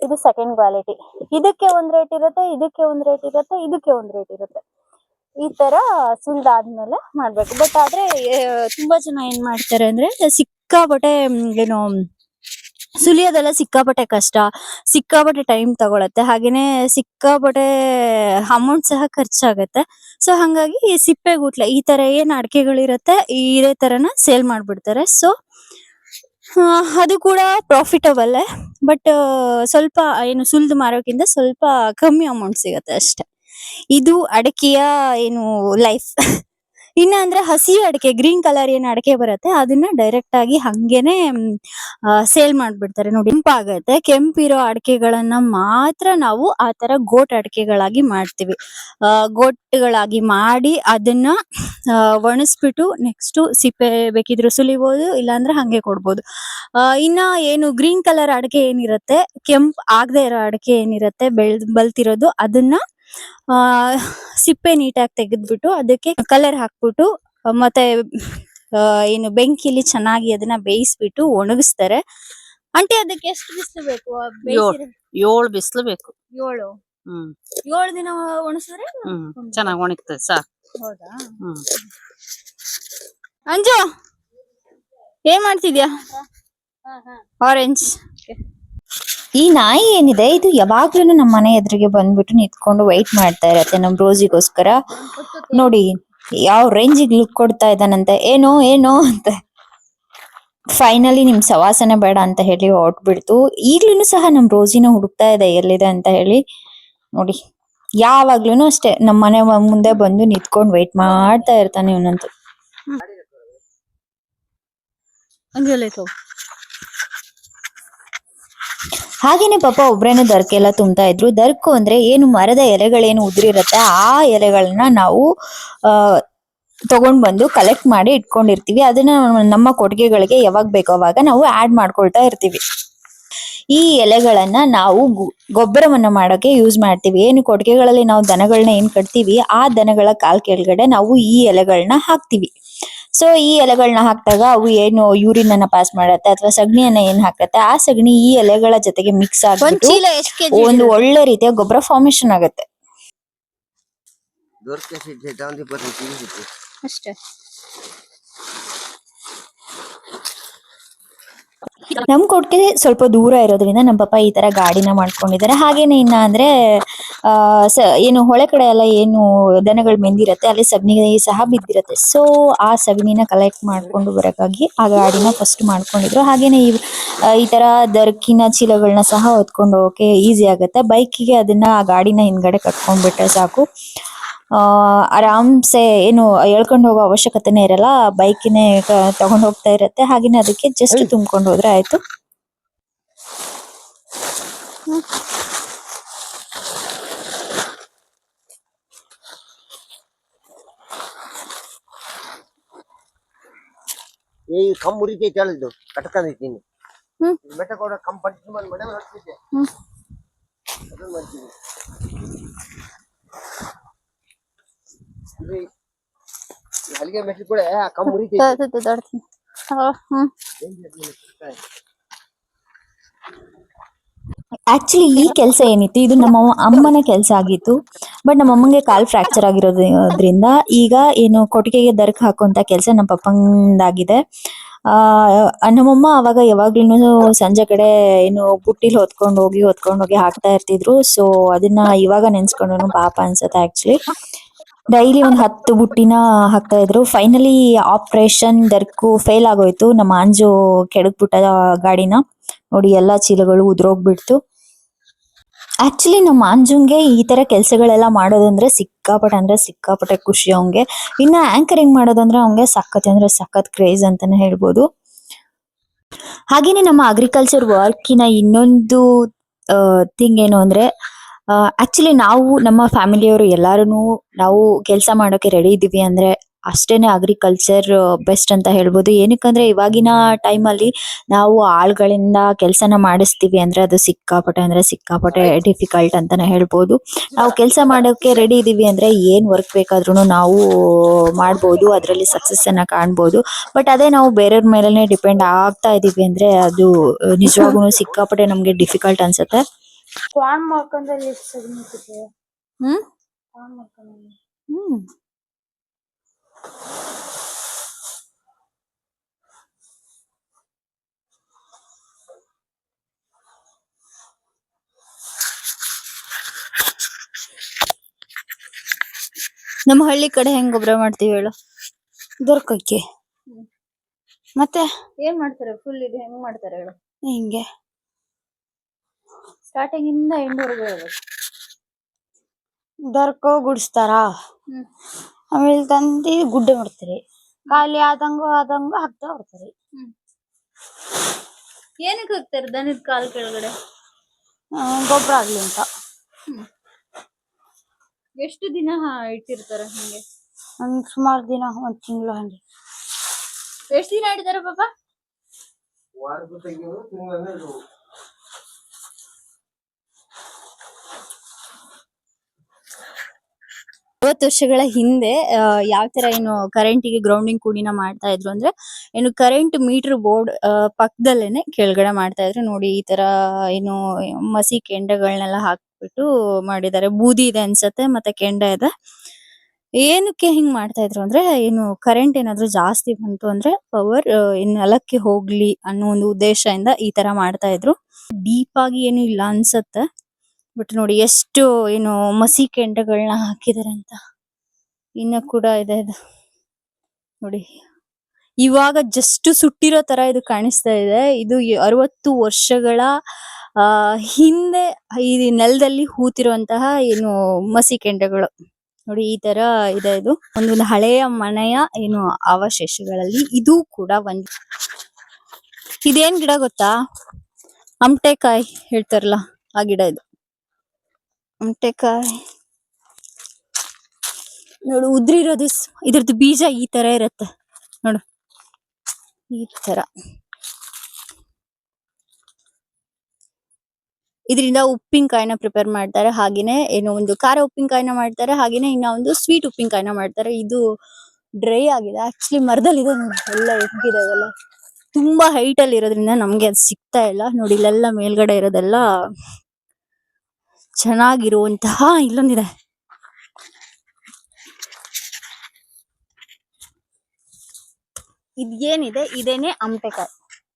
ಇದು ಸೆಕೆಂಡ್ ಕ್ವಾಲಿಟಿ. ಇದಕ್ಕೆ ಒಂದ್ ರೇಟ್ ಇರುತ್ತೆ, ಇದಕ್ಕೆ ಒಂದ್ ರೇಟ್ ಇರುತ್ತೆ, ಇದಕ್ಕೆ ಒಂದ್ ರೇಟ್ ಇರುತ್ತೆ. ಈ ತರ ಸುಲ್ದಾದ್ಮೇಲೆ ಮಾಡ್ಬೇಕು. ಬಟ್ ಆದ್ರೆ ತುಂಬಾ ಜನ ಏನ್ ಮಾಡ್ತಾರೆ ಅಂದ್ರೆ ಸಿಕ್ಕಾಪಟ್ಟೆ ಏನು ಸುಲಿಯೋದೆಲ್ಲ ಸಿಕ್ಕಾಪಟ್ಟೆ ಕಷ್ಟ, ಸಿಕ್ಕಾಪಟ್ಟೆ ಟೈಮ್ ತಗೊಳತ್ತೆ, ಹಾಗೇನೆ ಸಿಕ್ಕಾಪಟ್ಟೆ ಅಮೌಂಟ್ ಸಹ ಖರ್ಚಾಗತ್ತೆ. ಸೊ ಹಂಗಾಗಿ ಸಿಪ್ಪೆಗೂಟ್ಲೆ ಈ ತರ ಏನ್ ಅಡಿಕೆಗಳಿರತ್ತೆ ಇದೇ ತರನ ಸೇಲ್ ಮಾಡ್ಬಿಡ್ತಾರೆ. ಸೊ ಅದು ಕೂಡ ಪ್ರಾಫಿಟಬಲ್. ಬಟ್ ಸ್ವಲ್ಪ ಏನು ಸುಲ್ದು ಮಾರೋಕ್ಕಿಂತ ಸ್ವಲ್ಪ ಕಮ್ಮಿ ಅಮೌಂಟ್ ಸಿಗತ್ತೆ ಅಷ್ಟೆ. ಇದು ಅಡಿಕೆಯ ಏನು ಲೈಫ್. ಇನ್ನ ಅಂದ್ರೆ ಹಸಿ ಅಡಿಕೆ ಗ್ರೀನ್ ಕಲರ್ ಏನ್ ಅಡಿಕೆ ಬರುತ್ತೆ ಅದನ್ನ ಡೈರೆಕ್ಟ್ ಆಗಿ ಹಂಗೇನೆ ಸೇಲ್ ಮಾಡ್ಬಿಡ್ತಾರೆ ನೋಡಿ. ಕೆಂಪಾಗತ್ತೆ. ಕೆಂಪಿರೋ ಅಡಿಕೆಗಳನ್ನ ಮಾತ್ರ ನಾವು ಆತರ ಗೋಟ್ ಅಡಿಕೆಗಳಾಗಿ ಮಾಡ್ತೀವಿ. ಗೋಟ್ಗಳಾಗಿ ಮಾಡಿ ಅದನ್ನ ಒಣಸ್ಬಿಟ್ಟು ನೆಕ್ಸ್ಟ್ ಸಿಪ್ಪೆ ಬೇಕಿದ್ರು ಸುಲಿಬಹುದು, ಇಲ್ಲಾಂದ್ರೆ ಹಂಗೆ ಕೊಡ್ಬೋದು. ಇನ್ನ ಏನು ಗ್ರೀನ್ ಕಲರ್ ಅಡಿಕೆ ಏನಿರತ್ತೆ, ಕೆಂಪ್ ಆಗದೆ ಇರೋ ಅಡಿಕೆ ಏನಿರತ್ತೆ ಬಲ್ತಿರೋದು, ಅದನ್ನ ಸಿಪ್ಪೆ ನೀಟಾಗಿ ತೆಗೆದ್ಬಿಟ್ಟು ಅದಕ್ಕೆ ಕಲರ್ ಹಾಕ್ಬಿಟ್ಟು ಮತ್ತೆ ಏನು ಬೆಂಕಿಲಿ ಚೆನ್ನಾಗಿ ಅದನ್ನ ಬೇಯಿಸ್ಬಿಟ್ಟು ಒಣಗಿಸ್ತಾರೆ. ಆಂಟಿ ಅದಕ್ಕೆ ಎಷ್ಟು ಬಿಸಿಲು ಬೇಕು? 7 ಬಿಸಿಲು ಬೇಕು. 7 ದಿನ ಒಣಸಿದ್ರೆ ಚೆನ್ನಾಗಿ ಒಣಗ್ತದೆ ಸಾಕು. ಹೌದಾ? ಅಂಜು ಏನ್ ಮಾಡ್ತಿದ್ಯಾ? ಆರೆಂಜ್. ಈ ನಾಯಿ ಏನಿದೆ ಇದು ಯಾವಾಗ್ಲೂ ನಮ್ಮ ಮನೆ ಎದುರಿಗೆ ಬಂದ್ಬಿಟ್ಟು ನಿಂತ್ಕೊಂಡು ವೈಟ್ ಮಾಡ್ತಾ ಇರತ್ತೆ ನಮ್ ರೋಸಿಗೋಸ್ಕರ. ನೋಡಿ ಯಾವ ರೇಂಜಿಗೆ ಲುಕ್ ಕೊಡ್ತಾ ಇದ್ದಾನಂತೆ. ಏನೋ ಏನೋ ಅಂತ. ಫೈನಲಿ ನಿಮ್ ಸವಾಸನೆ ಬೇಡ ಅಂತ ಹೇಳಿ ಹೊರಟ್ಬಿಡ್ತು. ಈಗ್ಲೂ ಸಹ ನಮ್ ರೋಸಿನ ಹುಡುಕ್ತಾ ಇದೆ ಎಲ್ಲಿದೆ ಅಂತ ಹೇಳಿ. ನೋಡಿ ಯಾವಾಗ್ಲೂ ಅಷ್ಟೇ ನಮ್ ಮನೆ ಮುಂದೆ ಬಂದು ನಿಂತ್ಕೊಂಡು ವೈಟ್ ಮಾಡ್ತಾ ಇರ್ತಾನೆ ಇವನಂತೂ. ಹಾಗೇನೆ ಪಾಪ ಒಬ್ರೇನೆ ದರ್ಕೆ ಎಲ್ಲ ತುಂಬ್ತಾ ಇದ್ರು. ದರ್ಕು ಅಂದ್ರೆ ಏನು ಮರದ ಎಲೆಗಳೇನು ಉದುರಿರತ್ತೆ ಆ ಎಲೆಗಳನ್ನ ನಾವು ತಗೊಂಡ್ ಬಂದು ಕಲೆಕ್ಟ್ ಮಾಡಿ ಇಟ್ಕೊಂಡಿರ್ತೀವಿ. ಅದನ್ನ ನಮ್ಮ ಕೊಟ್ಟಿಗೆಗಳಿಗೆ ಯಾವಾಗ ಬೇಕೋ ಅವಾಗ ನಾವು ಆಡ್ ಮಾಡ್ಕೊಳ್ತಾ ಇರ್ತೀವಿ. ಈ ಎಲೆಗಳನ್ನ ನಾವು ಗೊಬ್ಬರವನ್ನ ಮಾಡೋಕೆ ಯೂಸ್ ಮಾಡ್ತೀವಿ. ಏನು ಕೊಟ್ಟಿಗೆಗಳಲ್ಲಿ ನಾವು ದನಗಳನ್ನ ಏನ್ ಕಟ್ತೀವಿ ಆ ದನಗಳ ಕಾಲ್ ಕೆಳಗಡೆ ನಾವು ಈ ಎಲೆಗಳನ್ನ ಹಾಕ್ತಿವಿ. ಸೊ ಈ ಎಲೆಗಳನ್ನ ಹಾಕಿದಾಗ ಅವು ಏನು ಯೂರಿನ್ ಅನ್ನ ಪಾಸ್ ಮಾಡತ್ತೆ ಅಥವಾ ಸಗಣಿಯನ್ನ ಏನ್ ಹಾಕತ್ತೆ ಆ ಸಗಣಿ ಈ ಎಲೆಗಳ ಜೊತೆಗೆ ಮಿಕ್ಸ್ ಆಗ್ಬಿಟ್ಟು ಒಂದು ಒಳ್ಳೆ ರೀತಿಯ ಗೊಬ್ಬರ ಫಾರ್ಮೇಶನ್ ಆಗುತ್ತೆ. ಅಷ್ಟೇ. ನಮ್ ಕೊಟ್ಟಿಗೆ ಸ್ವಲ್ಪ ದೂರ ಇರೋದ್ರಿಂದ ನಮ್ ಪಾಪ ಈ ತರ ಗಾಡಿನ ಮಾಡ್ಕೊಂಡಿದ್ದಾರೆ. ಹಾಗೇನೆ ಇನ್ನ ಅಂದ್ರೆ ಏನು ಹೊಳೆ ಕಡೆ ಎಲ್ಲ ಏನು ದನಗಳು ಮೆಂದಿರತ್ತೆ ಅಲ್ಲಿ ಸಗಣಿ ಸಹ ಬಿದ್ದಿರತ್ತೆ. ಸೊ ಆ ಸಗಣಿನ ಕಲೆಕ್ಟ್ ಮಾಡ್ಕೊಂಡು ಬರಕ್ಕಾಗಿ ಆ ಗಾಡಿನ ಫಸ್ಟ್ ಮಾಡ್ಕೊಂಡಿದ್ರು. ಹಾಗೇನೆ ಈ ತರ ದರ್ಕಿನ ಚೀಲಗಳನ್ನ ಸಹ ಹೊತ್ಕೊಂಡು ಹೋಗಕ್ಕೆ ಈಸಿ ಆಗತ್ತೆ. ಬೈಕಿಗೆ ಅದನ್ನ ಆ ಗಾಡಿನ ಹಿಂದ್ಗಡೆ ಕಟ್ಕೊಂಡ್ಬಿಟ್ರೆ ಸಾಕು. ಆರಾಮ್ಸೆ ಏನು ಎಳ್ಕೊಂಡು ಹೋಗೋ ಅವಶ್ಯಕತೆನೇ ಇರಲ್ಲ. ಬೈಕಿನೇ ತಗೊಂಡ್ ಹೋಗ್ತಾ ಇರತ್ತೆ. ಹಾಗೇನೆ ಅದಕ್ಕೆ ಜಸ್ಟ್ ತುಂಬ್ಕೊಂಡು ಹೋದ್ರೆ ಆಯ್ತು. ಈ ಕಮ್ಮು ಮುರಿತೈತೆ ಹೇಳಿದ್ದು ಕಟ್ಕೊಂಡಿದ್ದೀನಿ. ಹ್ಮ್. ಬೆಟ್ಟ ಕೂಡ ಕಮ್ಮು ಪಟ್ಟಿ ಮಾಡಿ ಮನೆ ಹೊಡ್ತಿದ್ದೆ. ಅದನ್ನ ಮಾಡ್ತೀನಿ. ಇದು ಹಲಿಗೆ ಮೆಟ್ಲು ಕೂಡ ಕಮ್ಮು ಮುರಿತೈತೆ. ಆಕ್ಚುಲಿ ಈ ಕೆಲಸ ಏನಿತ್ತು ಇದು ನಮ್ಮ ಅಮ್ಮನ ಕೆಲಸ ಆಗಿತ್ತು. ಬಟ್ ನಮ್ಮ ಅಮ್ಮಂಗೆ ಕಾಲ್ ಫ್ರಾಕ್ಚರ್ ಆಗಿರೋದ್ರಿಂದ ಈಗ ಏನು ಕೊಟ್ಟಿಗೆಗೆ ದರ್ಕ್ ಹಾಕುವಂತ ಕೆಲಸ ನಮ್ಮ ಪಪ್ಪಂದಾಗಿದೆ. ನಮ್ಮಮ್ಮ ಅವಾಗ ಯಾವಾಗ್ಲೂ ಸಂಜೆ ಕಡೆ ಏನು ಬುಟ್ಟಿಲ್ ಹೊತ್ಕೊಂಡ್ ಹೋಗಿ ಹಾಕ್ತಾ ಇರ್ತಿದ್ರು. ಸೊ ಅದನ್ನ ಇವಾಗ ನೆನ್ಸ್ಕೊಂಡ್ರು ಪಾಪ ಅನ್ಸತ್ತೆ. ಆಕ್ಚುಲಿ ಡೈಲಿ ಒಂದ್ 10 ಬುಟ್ಟಿನ ಹಾಕ್ತಾ ಇದ್ರು. ಫೈನಲಿ ಆಪರೇಷನ್ ದರ್ಕು ಫೇಲ್ ಆಗೋಯ್ತು. ನಮ್ಮ ಅಂಜು ಕೆಡಕ್ಬಿಟ್ಟ ಗಾಡಿನ. ನೋಡಿ ಎಲ್ಲಾ ಚೀಲಗಳು ಉದ್ರೋಗ್ಬಿಡ್ತು. ಆಕ್ಚುಲಿ ನಮ್ಮ ಅಂಜುಂಗೆ ಈ ತರ ಕೆಲಸಗಳೆಲ್ಲ ಮಾಡೋದಂದ್ರೆ ಸಿಕ್ಕಾಪಟ್ಟೆ ಖುಷಿ ಅವಂಗೆ. ಇನ್ನ ಆಂಕರಿಂಗ್ ಮಾಡೋದಂದ್ರೆ ಅವಂಗೆ ಸಖತ್ ಕ್ರೇಜ್ ಅಂತಾನೆ ಹೇಳ್ಬೋದು. ಹಾಗೇನೆ ನಮ್ಮ ಅಗ್ರಿಕಲ್ಚರ್ ವರ್ಕಿನ ಇನ್ನೊಂದು ಥಿಂಗ್ ಏನು ಅಂದ್ರೆ ಆಕ್ಚುಲಿ ನಾವು ನಮ್ಮ ಫ್ಯಾಮಿಲಿಯವರು ಎಲ್ಲಾರು ನಾವು ಕೆಲಸ ಮಾಡೋಕೆ ರೆಡಿ ಇದೀವಿ ಅಂದ್ರೆ ಅಷ್ಟೇನೆ ಅಗ್ರಿಕಲ್ಚರ್ ಬೆಸ್ಟ್ ಅಂತ ಹೇಳ್ಬೋದು. ಏನಕ್ಕಂದ್ರೆ ಇವಾಗಿನ ಟೈಮ್ ಅಲ್ಲಿ ನಾವು ಆಳ್ಗಳಿಂದ ಕೆಲಸನ ಮಾಡಿಸ್ತೀವಿ ಅಂದ್ರೆ ಅದು ಸಿಕ್ಕಾಪಟ್ಟೆ ಡಿಫಿಕಲ್ಟ್ ಅಂತಾನೆ ಹೇಳ್ಬೋದು. ನಾವು ಕೆಲಸ ಮಾಡೋಕೆ ರೆಡಿ ಇದೀವಿ ಅಂದ್ರೆ ಏನ್ ವರ್ಕ್ ಬೇಕಾದ್ರೂ ನಾವು ಮಾಡ್ಬೋದು. ಅದರಲ್ಲಿ ಸಕ್ಸಸ್ ಅನ್ನ ಕಾಣ್ಬೋದು. ಬಟ್ ಅದೇ ನಾವು ಬೇರೆಯವ್ರ ಮೇಲೆನೆ ಡಿಪೆಂಡ್ ಆಗ್ತಾ ಇದೀವಿ ಅಂದ್ರೆ ಅದು ನಿಜವಾಗ್ಲೂ ಸಿಕ್ಕಾಪಟ್ಟೆ ನಮ್ಗೆ ಡಿಫಿಕಲ್ಟ್ ಅನ್ಸುತ್ತೆ. ನಮ್ಮ ಹಳ್ಳಿ ಕಡೆ ಹೆಂಗ್ ಗೊಬ್ಬರ ಮಾಡ್ತೀವಿ ಹೇಳು? ದೊರಕಕ್ಕೆ ಮತ್ತೆ ಏನ್ ಮಾಡ್ತಾರೆ? ಫುಲ್ ಇದು ಹೆಂಗ್ ಮಾಡ್ತಾರೆ ಹೇಳು? ಹಿಂಗೆ ಸ್ಟಾರ್ಟಿಂಗ್ ಇಂದ ಎಂಡ್ವರೆಗೂ ಹೇಳ್ಬೇಕು. ದೊರಕೋ ಗುಡಿಸ್ತಾರ. ಆಮೇಲೆ ತಂದಿ ಗುಡ್ಡೆ ಮಾಡ್ತಾರೆ. ಖಾಲಿ ಆದಂಗ ಹಾಕ್ತಾ ಬರ್ತಾರೆ. ಏನಕ್ಕೆ ಹಾಕ್ತಾರೆ ದನದ ಕಾಲ್ ಕೆಳಗಡೆ? ಗೊಬ್ಬರ ಆಗ್ಲಿ ಅಂತ. ಎಷ್ಟು ದಿನ ಇಟ್ಟಿರ್ತಾರೆ ಹಂಗೆ? ಒಂದ್ ಸುಮಾರು ದಿನ, 1 ತಿಂಗಳು ಹಂಗೆ. ಎಷ್ಟು ದಿನ ಇಡ್ತಾರೆ ಪಾಪ? ವಾರದ ತೆಗೆಯೋದು ತಿಂಗಳನ್ನ ಇಡು. 50 ವರ್ಷಗಳ ಹಿಂದೆ ಯಾವ ತರ ಏನು ಕರೆಂಟಿಗೆ ಗ್ರೌಂಡಿಂಗ್ ಕೂಡಿನ ಮಾಡ್ತಾ ಇದ್ರು ಅಂದ್ರೆ ಏನು ಕರೆಂಟ್ ಮೀಟರ್ ಬೋರ್ಡ್ ಪಕ್ಕದಲ್ಲೇನೆ ಕೆಳಗಡೆ ಮಾಡ್ತಾ ಇದ್ರು. ನೋಡಿ ಈ ತರ ಏನು ಮಸಿ ಕೆಂಡಗಳನ್ನೆಲ್ಲ ಹಾಕ್ಬಿಟ್ಟು ಮಾಡಿದ್ದಾರೆ. ಬೂದಿ ಇದೆ ಅನ್ಸತ್ತೆ ಮತ್ತೆ ಕೆಂಡ ಇದೆ. ಏನಕ್ಕೆ ಹಿಂಗ್ ಮಾಡ್ತಾ ಇದ್ರು ಅಂದ್ರೆ ಏನು ಕರೆಂಟ್ ಏನಾದ್ರು ಜಾಸ್ತಿ ಬಂತು ಅಂದ್ರೆ ಪವರ್ ನೆಲಕ್ಕೆ ಹೋಗ್ಲಿ ಅನ್ನೋ ಒಂದು ಉದ್ದೇಶದಿಂದ ಈ ತರ ಮಾಡ್ತಾ ಇದ್ರು. ಡೀಪ್ ಆಗಿ ಏನು ಇಲ್ಲ ಅನ್ಸತ್ತೆ. ಬಟ್ ನೋಡಿ ಎಷ್ಟು ಏನು ಮಸಿ ಕೆಂಡಗಳನ್ನ ಹಾಕಿದಾರೆ ಅಂತ. ಇನ್ನ ಕೂಡ ಇದೆ ಇದು ನೋಡಿ. ಇವಾಗ ಜಸ್ಟ್ ಸುಟ್ಟಿರೋ ತರ ಇದು ಕಾಣಿಸ್ತಾ ಇದೆ. ಇದು 60 ವರ್ಷಗಳ ಹಿಂದೆ ಈ ನೆಲದಲ್ಲಿ ಹೂತಿರುವಂತಹ ಏನು ಮಸಿ ಕೆಂಡಗಳು ನೋಡಿ. ಈ ತರ ಇದೆ. ಇದು ಒಂದು ಹಳೆಯ ಮನೆಯ ಏನು ಅವಶೇಷಗಳಲ್ಲಿ ಇದು ಕೂಡ ಒಂದು. ಇದೇನ್ ಗಿಡ ಗೊತ್ತಾ? ಅಮಟೆಕಾಯಿ ಹೇಳ್ತಾರಲ್ಲ ಆ ಗಿಡ ಇದು. ಅಮಟೆಕಾಯಿ ನೋಡು ಉದ್ರಿರೋದು. ಇದ್ರದ್ದು ಬೀಜ ಈ ತರ ಇರತ್ತೆ ನೋಡು, ಈ ತರ. ಇದರಿಂದ ಉಪ್ಪಿನಕಾಯಿನ ಪ್ರಿಪೇರ್ ಮಾಡ್ತಾರೆ. ಹಾಗೇನೆ ಏನೋ ಒಂದು ಖಾರ ಉಪ್ಪಿನಕಾಯಿನ ಮಾಡ್ತಾರೆ. ಹಾಗೇನೆ ಇನ್ನ ಒಂದು ಸ್ವೀಟ್ ಉಪ್ಪಿನಕಾಯಿನ ಮಾಡ್ತಾರೆ. ಇದು ಡ್ರೈ ಆಗಿದೆ. ಆಕ್ಚುಲಿ ಮರದಲ್ಲಿ ಇದೆ ನೋಡಿ ಎಲ್ಲ ಎಷ್ಟಿದೆ ಅದೆಲ್ಲ. ತುಂಬಾ ಹೈಟ್ ಅಲ್ಲಿ ಇರೋದ್ರಿಂದ ನಮ್ಗೆ ಅದು ಸಿಗ್ತಾ ಇಲ್ಲ ನೋಡಿ. ಇಲ್ಲೆಲ್ಲ ಮೇಲ್ಗಡೆ ಇರೋದೆಲ್ಲ ಚೆನ್ನಾಗಿರುವಂತಹ. ಇಲ್ಲೊಂದಿದೆ. ಇದೇನಿದೆ ಇದೇನೆ ಅಮಟೆಕಾಯಿ.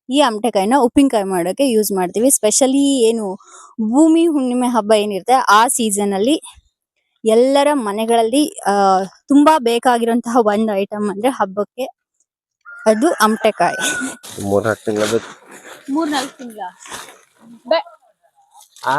ಈ ಅಮಟೆಕಾಯಿನ ಉಪ್ಪಿನಕಾಯಿ ಮಾಡೋಕೆ ಯೂಸ್ ಮಾಡ್ತೀವಿ. ಸ್ಪೆಷಲಿ ಏನು ಭೂಮಿ ಹುಣ್ಣಿಮೆ ಹಬ್ಬ ಏನಿರುತ್ತೆ ಆ ಸೀಸನ್ ಅಲ್ಲಿ ಎಲ್ಲರ ಮನೆಗಳಲ್ಲಿ ತುಂಬಾ ಬೇಕಾಗಿರುವಂತಹ ಒಂದು ಐಟಮ್ ಅಂದ್ರೆ ಹಬ್ಬಕ್ಕೆ ಅದು ಅಮಟೆಕಾಯಿ. 3-4 ತಿಂಗಳ ಬೇಕು. 3-4 ತಿಂಗಳ ಆ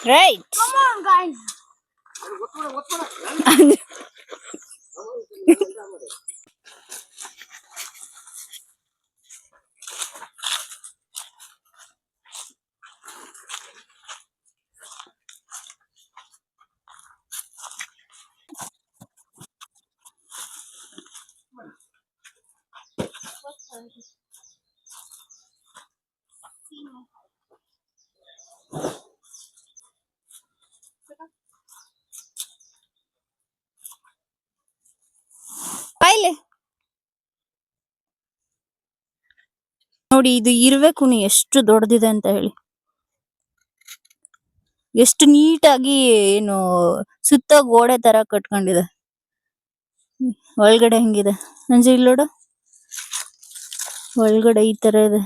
ರೈಟ್. ಕಾಯಿಲೆ ನೋಡಿ, ಇದು ಇರುವೆ ಕುಣಿ ಎಷ್ಟು ದೊಡ್ಡದಿದೆ ಅಂತ ಹೇಳಿ, ಎಷ್ಟು ನೀಟಾಗಿ ಏನು ಸುತ್ತ ಗೋಡೆ ತರ ಕಟ್ಕೊಂಡಿದೆ. ಒಳಗಡೆ ಹೆಂಗಿದೆ ಅಂಜು ಇಲ್ಲಿ ನೋಡು, ಒಳಗಡೆ ಈ ತರ ಇದೆ,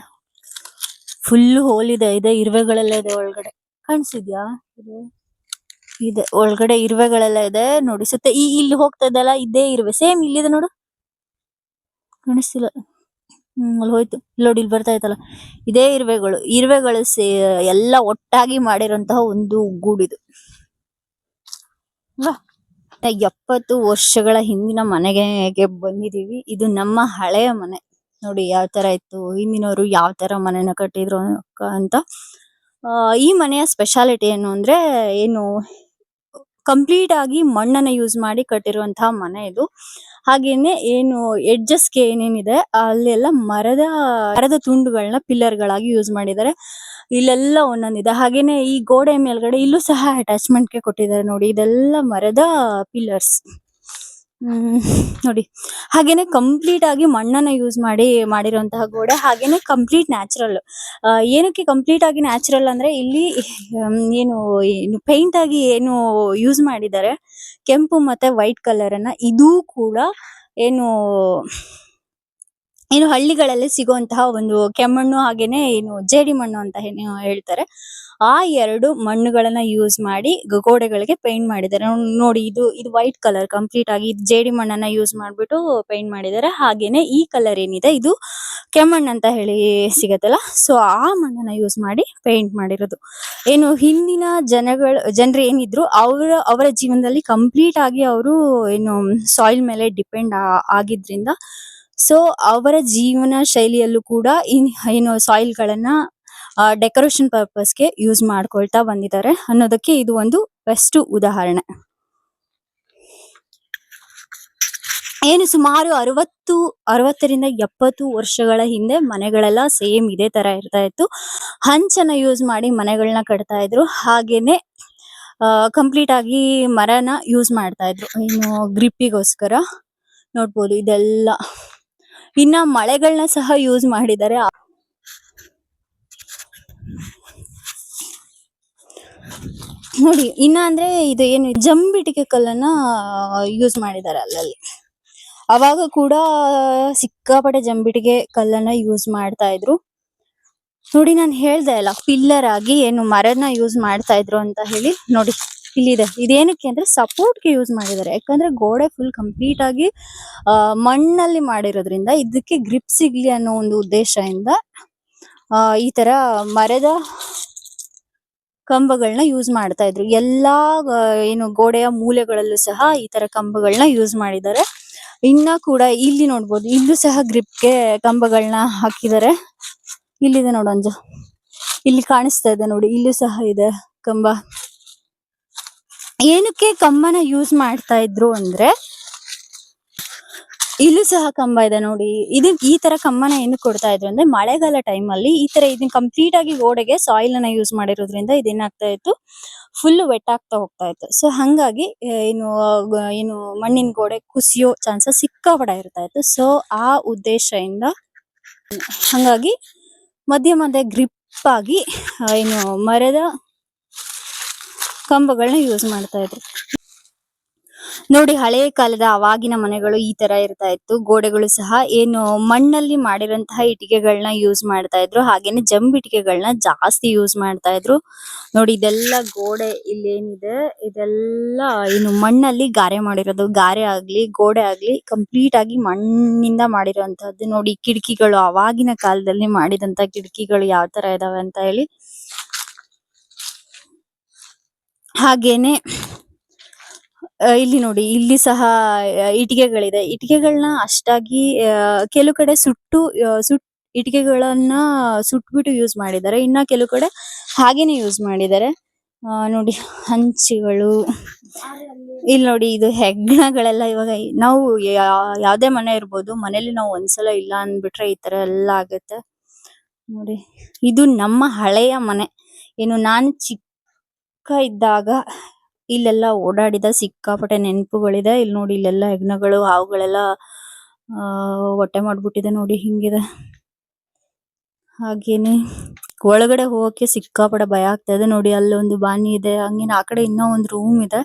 ಫುಲ್ ಹೋಲ್ ಇದೆ. ಇರುವೆಗಳೆಲ್ಲ ಇದೆ ಒಳಗಡೆ, ಕಾಣಿಸಿದ್ಯಾ? ಇದೆ ಒಳಗಡೆ ಇರುವೆಗಳೆಲ್ಲ ಇದೆ ನೋಡಿ. ಸುತ್ತ ಇಲ್ಲಿ ಹೋಗ್ತಾ ಇದೆಲ್ಲ ಇದೇ ಇರುವೆ, ಸೇಮ್ ಇಲ್ಲಿದೆ ನೋಡು, ಕಾಣಿಸ್ತಿಲ್ಲ. ಅಲ್ಲಿ ಹೋಯ್ತು ನೋಡಿ, ಇಲ್ಲಿ ಬರ್ತಾ ಇತ್ತಲ್ಲ, ಇದೇ ಇರುವೆಗಳು ಎಲ್ಲ ಒಟ್ಟಾಗಿ ಮಾಡಿರೋಂತಹ ಒಂದು ಗೂಡಿದು. 70 ವರ್ಷಗಳ ಹಿಂದಿನ ಮನೆಗೆ ಬಂದಿದೀವಿ. ಇದು ನಮ್ಮ ಹಳೆಯ ಮನೆ. ನೋಡಿ ಯಾವ ತರ ಇತ್ತು, ಹಿಂದಿನವರು ಯಾವ ತರ ಮನೆನ ಕಟ್ಟಿದ್ರು ಅಂತ. ಈ ಮನೆಯ ಸ್ಪೆಷಾಲಿಟಿ ಏನು ಅಂದ್ರೆ, ಏನು ಕಂಪ್ಲೀಟ್ ಆಗಿ ಮಣ್ಣನ್ನ ಯೂಸ್ ಮಾಡಿ ಕಟ್ಟಿರುವಂತಹ ಮನೆ ಇದು. ಹಾಗೇನೆ ಏನು ಎಡ್ಜಸ್ಗೆ ಏನೇನಿದೆ ಅಲ್ಲೆಲ್ಲ ಮರದ ತುಂಡುಗಳನ್ನ ಪಿಲ್ಲರ್ ಗಳಾಗಿ ಯೂಸ್ ಮಾಡಿದ್ದಾರೆ. ಇಲ್ಲೆಲ್ಲ ಒಂದೊಂದಿದೆ. ಹಾಗೇನೆ ಈ ಗೋಡೆ ಮೇಲ್ಗಡೆ ಇಲ್ಲೂ ಸಹ ಅಟ್ಯಾಚ್ಮೆಂಟ್ ಗೆ ಕೊಟ್ಟಿದ್ದಾರೆ ನೋಡಿ, ಇದೆಲ್ಲ ಮರದ ಪಿಲ್ಲರ್ಸ್ ನೋಡಿ. ಹಾಗೇನೆ ಕಂಪ್ಲೀಟ್ ಆಗಿ ಮಣ್ಣನ್ನ ಯೂಸ್ ಮಾಡಿರುವಂತಹ ಗೋಡೆ. ಹಾಗೇನೆ ಕಂಪ್ಲೀಟ್ ನ್ಯಾಚುರಲ್. ಏನಕ್ಕೆ ಕಂಪ್ಲೀಟ್ ಆಗಿ ನ್ಯಾಚುರಲ್ ಅಂದ್ರೆ, ಇಲ್ಲಿ ಏನು ಪೇಂಟ್ ಆಗಿ ಏನು ಯೂಸ್ ಮಾಡಿದ್ದಾರೆ, ಕೆಂಪು ಮತ್ತೆ ವೈಟ್ ಕಲರ್ ಅನ್ನ. ಇದು ಕೂಡ ಏನು ಹಳ್ಳಿಗಳಲ್ಲಿ ಸಿಗುವಂತಹ ಒಂದು ಕೆಮ್ಮಣ್ಣು, ಹಾಗೇನೆ ಏನು ಜೇಡಿ ಮಣ್ಣು ಅಂತ ಹೇಳ್ತಾರೆ. ಆ 2 ಮಣ್ಣುಗಳನ್ನ ಯೂಸ್ ಮಾಡಿ ಗೋಡೆಗಳಿಗೆ ಪೇಂಟ್ ಮಾಡಿದ್ದಾರೆ ನೋಡಿ. ಇದು ವೈಟ್ ಕಲರ್ ಕಂಪ್ಲೀಟ್ ಆಗಿ, ಇದು ಜೇಡಿ ಮಣ್ಣನ್ನ ಯೂಸ್ ಮಾಡ್ಬಿಟ್ಟು ಪೇಂಟ್ ಮಾಡಿದ್ದಾರೆ. ಹಾಗೇನೆ ಈ ಕಲರ್ ಏನಿದೆ ಇದು ಕೆಮ್ಮಣ್ಣು ಅಂತ ಹೇಳಿ ಸಿಗತ್ತಲ್ಲ, ಸೊ ಆ ಮಣ್ಣನ್ನ ಯೂಸ್ ಮಾಡಿ ಪೇಂಟ್ ಮಾಡಿರೋದು. ಏನು ಹಿಂದಿನ ಜನರು ಏನಿದ್ರು ಅವರ ಜೀವನದಲ್ಲಿ ಕಂಪ್ಲೀಟ್ ಆಗಿ ಅವರು ಏನು ಸಾಯಿಲ್ ಮೇಲೆ ಡಿಪೆಂಡ್ ಆಗಿದ್ರಿಂದ, ಸೊ ಅವರ ಜೀವನ ಶೈಲಿಯಲ್ಲೂ ಕೂಡ ಏನು ಸಾಯಿಲ್ ಗಳನ್ನ ಡೆಕೋರೇಷನ್ ಪರ್ಪಸ್ಗೆ ಯೂಸ್ ಮಾಡ್ಕೊಳ್ತಾ ಬಂದಿದ್ದಾರೆ ಅನ್ನೋದಕ್ಕೆ ಇದು ಒಂದು ಬೆಸ್ಟ್ ಉದಾಹರಣೆ. ಏನು ಸುಮಾರು 60ರಿಂದ 70 ವರ್ಷಗಳ ಹಿಂದೆ ಮನೆಗಳೆಲ್ಲ ಸೇಮ್ ಇದೇ ತರ ಇರ್ತಾ ಇತ್ತು. ಹಂಚನ್ನ ಯೂಸ್ ಮಾಡಿ ಮನೆಗಳನ್ನ ಕಟ್ತಾ ಇದ್ರು. ಹಾಗೇನೆ ಕಂಪ್ಲೀಟ್ ಆಗಿ ಮರನ ಯೂಸ್ ಮಾಡ್ತಾ ಇದ್ರು, ಏನು ಗ್ರಿಪ್ಪಿಗೋಸ್ಕರ ನೋಡ್ಬೋದು. ಇದೆಲ್ಲ ಇನ್ನ ಮಳೆಗಳನ್ನ ಸಹ ಯೂಸ್ ಮಾಡಿದ್ದಾರೆ ನೋಡಿ. ಇನ್ನ ಅಂದ್ರೆ ಇದು ಏನು ಜಂಬಿಟಿಗೆ ಕಲ್ಲನ್ನ ಯೂಸ್ ಮಾಡಿದ್ದಾರೆ ಅಲ್ಲಲ್ಲಿ. ಅವಾಗ ಕೂಡ ಸಿಕ್ಕಾಪಟ್ಟೆ ಜಂಬಿಟಿಗೆ ಕಲ್ಲನ್ನ ಯೂಸ್ ಮಾಡ್ತಾ ಇದ್ರು ನೋಡಿ. ನಾನು ಹೇಳ್ದೆ ಅಲ್ಲ, ಪಿಲ್ಲರ್ ಆಗಿ ಏನು ಮರನ ಯೂಸ್ ಮಾಡ್ತಾ ಇದ್ರು ಅಂತ ಹೇಳಿ. ನೋಡಿ ಇಲ್ಲಿದೆ, ಇದೇನಕ್ಕೆ ಅಂದ್ರೆ ಸಪೋರ್ಟ್ಗೆ ಯೂಸ್ ಮಾಡಿದ್ದಾರೆ. ಯಾಕಂದ್ರೆ ಗೋಡೆ ಫುಲ್ ಕಂಪ್ಲೀಟ್ ಆಗಿ ಮಣ್ಣಲ್ಲಿ ಮಾಡಿರೋದ್ರಿಂದ ಇದಕ್ಕೆ ಗ್ರಿಪ್ ಸಿಗ್ಲಿ ಅನ್ನೋ ಒಂದು ಉದ್ದೇಶದಿಂದ ಈ ತರ ಮರದ ಕಂಬಗಳನ್ನ ಯೂಸ್ ಮಾಡ್ತಾ ಇದ್ರು. ಎಲ್ಲಾ ಏನು ಗೋಡೆಯ ಮೂಲೆಗಳಲ್ಲೂ ಸಹ ಈ ತರ ಕಂಬಗಳನ್ನ ಯೂಸ್ ಮಾಡಿದ್ದಾರೆ. ಇನ್ನ ಕೂಡ ಇಲ್ಲಿ ನೋಡ್ಬೋದು, ಇಲ್ಲೂ ಸಹ ಗ್ರಿಪ್ಗೆ ಕಂಬಗಳನ್ನ ಹಾಕಿದ್ದಾರೆ. ಇಲ್ಲಿದೆ ನೋಡು ಅಂಜು, ಇಲ್ಲಿ ಕಾಣಿಸ್ತಾ ಇದೆ ನೋಡಿ, ಇಲ್ಲೂ ಸಹ ಇದೆ ಕಂಬ. ಏನಕ್ಕೆ ಕಂಬನ ಯೂಸ್ ಮಾಡ್ತಾ ಇದ್ರು ಅಂದ್ರೆ, ಇಲ್ಲೂ ಸಹ ಕಂಬ ಇದೆ ನೋಡಿ. ಈ ತರ ಕಂಬನ ಏನಕ್ಕೆ ಕೊಡ್ತಾ ಇದ್ರು ಅಂದ್ರೆ, ಮಳೆಗಾಲ ಟೈಮ್ ಅಲ್ಲಿ ಈ ತರ ಇದನ್ನ ಕಂಪ್ಲೀಟ್ ಆಗಿ ಗೋಡೆಗೆ ಸಾಯಿಲ್ ಅನ್ನ ಯೂಸ್ ಮಾಡಿರೋದ್ರಿಂದ ಇದೇನಾಗ್ತಾ ಇತ್ತು, ಫುಲ್ ವೆಟ್ ಆಗ್ತಾ ಹೋಗ್ತಾ ಇತ್ತು. ಸೊ ಹಂಗಾಗಿ ಏನು ಮಣ್ಣಿನ ಗೋಡೆ ಕುಸಿಯೋ ಚಾನ್ಸಸ್ ಸಿಕ್ಕಾಪಟ್ಟೆ ಇರ್ತಾ ಇತ್ತು. ಸೊ ಆ ಉದ್ದೇಶದಿಂದ ಹಂಗಾಗಿ ಮಧ್ಯೆ ಗ್ರಿಪ್ ಆಗಿ ಏನು ಮರದ ಕಂಬಗಳನ್ನ ಯೂಸ್ ಮಾಡ್ತಾ ಇದ್ರು. ನೋಡಿ, ಹಳೆಯ ಕಾಲದ ಅವಾಗಿನ ಮನೆಗಳು ಈ ತರ ಇರ್ತಾ ಇತ್ತು. ಗೋಡೆಗಳು ಸಹ ಏನು ಮಣ್ಣಲ್ಲಿ ಮಾಡಿರಂತಹ ಇಟ್ಟಿಗೆಗಳನ್ನ ಯೂಸ್ ಮಾಡ್ತಾ ಇದ್ರು. ಹಾಗೇನೆ ಜಂಬಿಟ್ಟಿಗೆಗಳನ್ನ ಜಾಸ್ತಿ ಯೂಸ್ ಮಾಡ್ತಾ ಇದ್ರು. ನೋಡಿ, ಇದೆಲ್ಲ ಗೋಡೆ ಇಲ್ಲೇನಿದೆ ಇದೆಲ್ಲ ಏನು ಮಣ್ಣಲ್ಲಿ ಗಾರೆ ಮಾಡಿರೋದು. ಗಾರೆ ಆಗ್ಲಿ ಗೋಡೆ ಆಗ್ಲಿ ಕಂಪ್ಲೀಟ್ ಆಗಿ ಮಣ್ಣಿಂದ ಮಾಡಿರೋಂತದ್ದು. ನೋಡಿ, ಕಿಟಕಿಗಳು ಅವಾಗಿನ ಕಾಲದಲ್ಲಿ ಮಾಡಿದಂತ ಕಿಟಕಿಗಳು ಯಾವ ತರ ಇದಾವೆ ಅಂತ ಹೇಳಿ. ಹಾಗೇನೆ ಇಲ್ಲಿ ನೋಡಿ, ಇಲ್ಲಿ ಸಹ ಇಟ್ಟಿಗೆಗಳಿದೆ. ಇಟ್ಟಿಗೆಗಳನ್ನ ಅಷ್ಟಾಗಿ ಕೆಲವು ಕಡೆ ಇಟ್ಟಿಗೆಗಳನ್ನ ಸುಟ್ಬಿಟ್ಟು ಯೂಸ್ ಮಾಡಿದ್ದಾರೆ. ಇನ್ನ ಕೆಲವು ಕಡೆ ಹಾಗೇನೆ ಯೂಸ್ ಮಾಡಿದ್ದಾರೆ. ನೋಡಿ, ಹಂಚುಗಳು. ಇಲ್ಲಿ ನೋಡಿ, ಇದು ಹೆಗ್ಣಗಳೆಲ್ಲ. ಇವಾಗ ನಾವು ಯಾವ್ದೇ ಮನೆ ಇರ್ಬೋದು, ಮನೇಲಿ ನಾವು ಒಂದ್ಸಲ ಇಲ್ಲ ಅಂದ್ಬಿಟ್ರೆ ಈ ತರ ಎಲ್ಲ ಆಗುತ್ತೆ. ನೋಡಿ, ಇದು ನಮ್ಮ ಹಳೆಯ ಮನೆ. ಏನು ನಾನು ಚಿಕ್ಕ ಇದ್ದಾಗ ಇಲ್ಲೆಲ್ಲ ಓಡಾಡಿದ ಸಿಕ್ಕಾಪಟ್ಟೆ ನೆನಪುಗಳಿದೆ. ಇಲ್ಲಿ ನೋಡಿ, ಇಲ್ಲೆಲ್ಲ ಹೆಗ್ಣಗಳು ಹಾವುಗಳೆಲ್ಲ ಹೊಟ್ಟೆ ಮಾಡ್ಬಿಟ್ಟಿದೆ. ನೋಡಿ ಹಿಂಗಿದೆ. ಹಾಗೇನೆ ಒಳಗಡೆ ಹೋಗಕ್ಕೆ ಸಿಕ್ಕಾಪಟ್ಟೆ ಭಯ ಆಗ್ತಾ ಇದೆ. ನೋಡಿ, ಅಲ್ಲೊಂದು ಬಾನಿ ಇದೆ. ಹಂಗೇನೆ ಆ ಕಡೆ ಇನ್ನೂ ಒಂದು ರೂಮ್ ಇದೆ.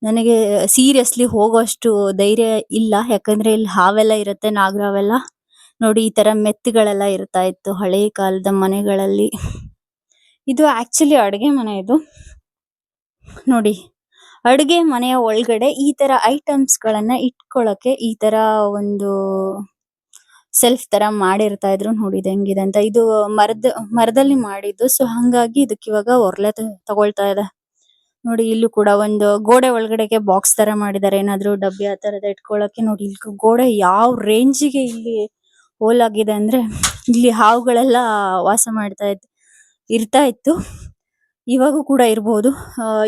ನನಗೆ ಸೀರಿಯಸ್ಲಿ ಹೋಗೋಷ್ಟು ಧೈರ್ಯ ಇಲ್ಲ, ಯಾಕಂದ್ರೆ ಇಲ್ಲಿ ಹಾವೆಲ್ಲ ಇರುತ್ತೆ, ನಾಗರಾವೆಲ್ಲ. ನೋಡಿ, ಈ ತರ ಮೆತ್ತುಗಳೆಲ್ಲ ಇರ್ತಾ ಇತ್ತು ಹಳೆ ಕಾಲದ ಮನೆಗಳಲ್ಲಿ. ಇದು ಆಕ್ಚುಲಿ ಅಡುಗೆ ಮನೆ. ಇದು ನೋಡಿ, ಅಡುಗೆ ಮನೆಯ ಒಳಗಡೆ ಈ ತರ ಐಟಮ್ಸ್ ಗಳನ್ನ ಇಟ್ಕೊಳಕ್ಕೆ ಈ ತರ ಒಂದು ಸೆಲ್ಫ್ ತರ ಮಾಡಿರ್ತಾ ಇದ್ರು. ನೋಡಿ, ಇದು ಹೆಂಗಿದೆ ಅಂತ. ಇದು ಮರದಲ್ಲಿ ಮಾಡಿದ್ದು. ಸೊ ಹಂಗಾಗಿ ಇದಕ್ಕೆ ಇವಾಗ ಒರ್ಲೆ ತಗೊಳ್ತಾ ಇದೆ. ನೋಡಿ, ಇಲ್ಲೂ ಕೂಡ ಒಂದು ಗೋಡೆ ಒಳಗಡೆಗೆ ಬಾಕ್ಸ್ ತರ ಮಾಡಿದ್ದಾರೆ, ಏನಾದ್ರು ಡಬ್ಬಿ ಆ ತರದ ಇಟ್ಕೊಳಕ್ಕೆ. ನೋಡಿ, ಇಲ್ಲಿ ಗೋಡೆ ಯಾವ ರೇಂಜಿಗೆ ಇಲ್ಲಿ ಹೋಲಾಗಿದೆ ಅಂದ್ರೆ, ಇಲ್ಲಿ ಹಾವುಗಳೆಲ್ಲ ವಾಸ ಇರ್ತಾ ಇತ್ತು. ಇವಾಗೂ ಕೂಡ ಇರ್ಬೋದು.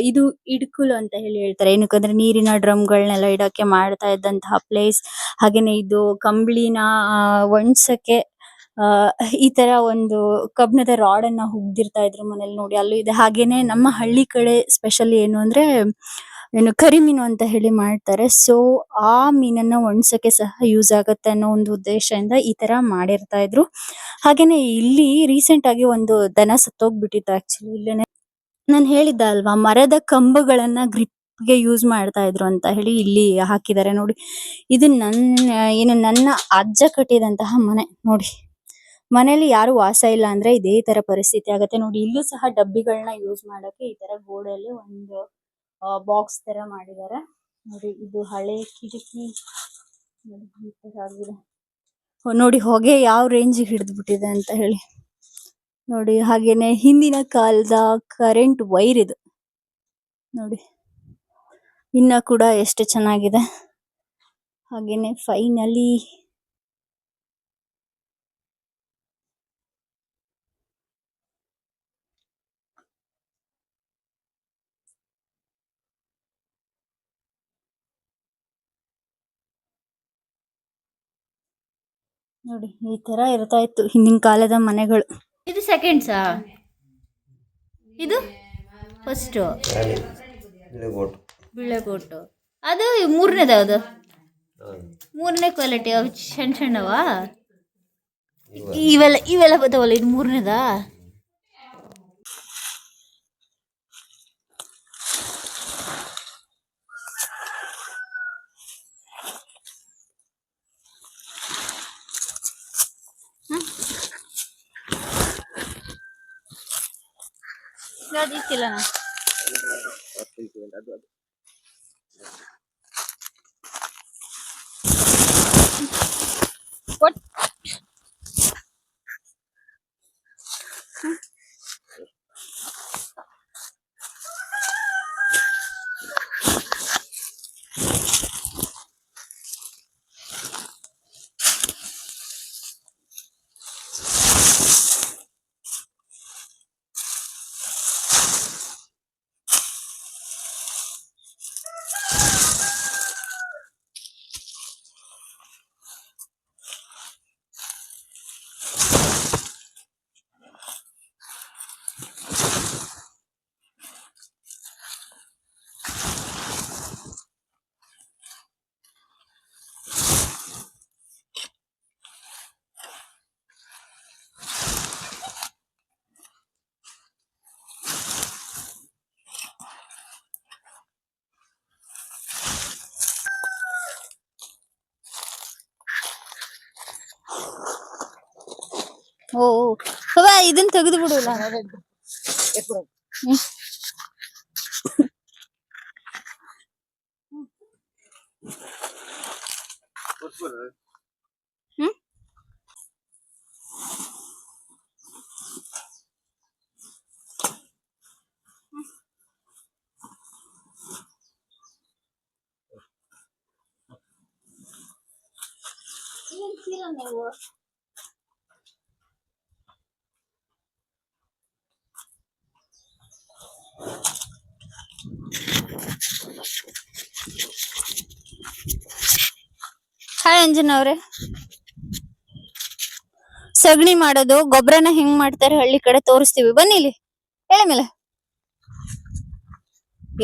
ಇದು ಇಡ್ಕುಲು ಅಂತ ಹೇಳ್ತಾರೆ. ಏನಕ್ಕಂದ್ರೆ ನೀರಿನ ಡ್ರಮ್ಗಳನ್ನೆಲ್ಲ ಇಡಕ್ಕೆ ಮಾಡ್ತಾ ಇದ್ದಂತಹ ಪ್ಲೇಸ್. ಹಾಗೇನೆ ಇದು ಕಂಬಳಿನ ಒಣಸಕ್ಕೆ ಈ ತರ ಒಂದು ಕಬ್ಬಿಣದ ರಾಡ್ ಅನ್ನ ಹುಗ್ದಿರ್ತಾ ಇದ್ರು ಮನೇಲಿ. ನೋಡಿ, ಅಲ್ಲೂ ಇದೆ. ಹಾಗೇನೆ ನಮ್ಮ ಹಳ್ಳಿ ಕಡೆ ಸ್ಪೆಷಲ್ ಏನು ಅಂದ್ರೆ ಕರಿಮೀನು ಅಂತ ಹೇಳಿ ಮಾಡ್ತಾರೆ. ಸೊ ಆ ಮೀನನ್ನ ಒಣಸಕ್ಕೆ ಸಹ ಯೂಸ್ ಆಗತ್ತೆ ಅನ್ನೋ ಒಂದು ಉದ್ದೇಶದಿಂದ ಈ ತರ ಮಾಡಿರ್ತಾ ಇದ್ರು. ಹಾಗೇನೆ ಇಲ್ಲಿ ರೀಸೆಂಟ್ ಆಗಿ ಒಂದು ದನ ಸತ್ತೋಗ್ಬಿಟ್ಟಿತ್ತು. ಆಕ್ಚುಲಿ ಇಲ್ಲೇನೆ ನಾನು ಹೇಳಿದ್ದೆ ಅಲ್ವಾ, ಮರದ ಕಂಬಗಳನ್ನ ಗ್ರಿಪ್ಗೆ ಯೂಸ್ ಮಾಡ್ತಾ ಇದ್ರು ಅಂತ ಹೇಳಿ ಇಲ್ಲಿ ಹಾಕಿದ್ದಾರೆ. ನೋಡಿ, ಇದು ನನ್ನ ಅಜ್ಜ ಕಟ್ಟಿದಂತಹ ಮನೆ. ನೋಡಿ, ಮನೇಲಿ ಯಾರು ವಾಸ ಇಲ್ಲ ಅಂದ್ರೆ ಇದೇ ತರ ಪರಿಸ್ಥಿತಿ ಆಗತ್ತೆ. ನೋಡಿ, ಇಲ್ಲೂ ಸಹ ಡಬ್ಬಿಗಳನ್ನ ಯೂಸ್ ಮಾಡಕ್ಕೆ ಈ ತರ ಗೋಡೆಯಲ್ಲಿ ಒಂದು ಬಾಕ್ಸ್ ತರ ಮಾಡಿದ್ದಾರೆ. ನೋಡಿ, ಇದು ಹಳೆ ಕಿಟಕಿ. ನೋಡಿ, ಈ ತರ ಆಗಿದೆ. ನೋಡಿ, ಹೊಗೆ ಯಾವ ರೇಂಜಿಗೆ ಹಿಡಿದ್ಬಿಟ್ಟಿದೆ ಅಂತ ಹೇಳಿ. ನೋಡಿ, ಹಾಗೇನೆ ಹಿಂದಿನ ಕಾಲದ ಕರೆಂಟ್ ವೈರ್ ಇದು. ನೋಡಿ, ಇನ್ನ ಕೂಡ ಎಷ್ಟು ಚೆನ್ನಾಗಿದೆ. ಹಾಗೇನೆ ಫೈನಲಿ ನೋಡಿ, ಈ ತರ ಇರ್ತಾ ಇತ್ತು ಹಿಂದಿನ ಕಾಲದ ಮನೆಗಳು. ಇದು ಸೆಕೆಂಡ್ಸಾ? ಇದು ಫಸ್ಟ್ ಬಿಳೆಗೋಟು. ಅದು ಮೂರನೇದ? ಅದು ಮೂರನೇ ಕ್ವಾಲಿಟಿ. ಅವು ಸಣ್ಣ ಸಣ್ಣವಾ? ಇವೆಲ್ಲ ಬದಾವಲ್ಲ, ಇದು ಮೂರನೇದಾ? ಇಕ್ಕಿಲ್ಲ ಓ ಇದನ್ನ ತೆಗೆದು ಬಿಡುಲ್ಲ. ಎತ್ಬಿಡು. ತೋರ್ಸ್ಬಿಡು. ಹ್ಮ್ ಹಾಯ್ ಅಂಜನಾ ಅವ್ರೆ, ಸಗಣಿ ಮಾಡೋದು ಗೊಬ್ಬರನ ಹೆಂಗ್ ಮಾಡ್ತಾರೆ ಹಳ್ಳಿ ಕಡೆ ತೋರಿಸ್ತೀವಿ, ಬನ್ನಿ ಇಲ್ಲಿ ಹೇಳ ಮೇಲೆ.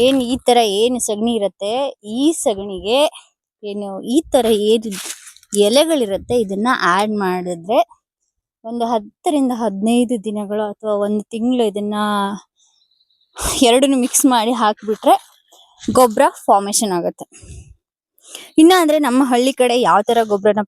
ಏನ್ ಈ ತರ ಏನು ಸಗಣಿ ಇರತ್ತೆ, ಈ ಸಗಣಿಗೆ ಏನು ಈ ತರ ಏನು ಎಲೆಗಳಿರತ್ತೆ, ಇದನ್ನ ಆಡ್ ಮಾಡಿದ್ರೆ ಒಂದು 10 ರಿಂದ 15 ದಿನಗಳು ಅಥವಾ 1 ತಿಂಗಳು ಇದನ್ನ ಎರಡನ್ನು ಮಿಕ್ಸ್ ಮಾಡಿ ಹಾಕ್ಬಿಟ್ರೆ ಗೊಬ್ಬರ ಫಾರ್ಮೇಶನ್ ಆಗುತ್ತೆ. ಇನ್ನ ಅಂದ್ರೆ ನಮ್ಮ ಹಳ್ಳಿ ಕಡೆ ಯಾವ ತರ ಗೊಬ್ಬರನ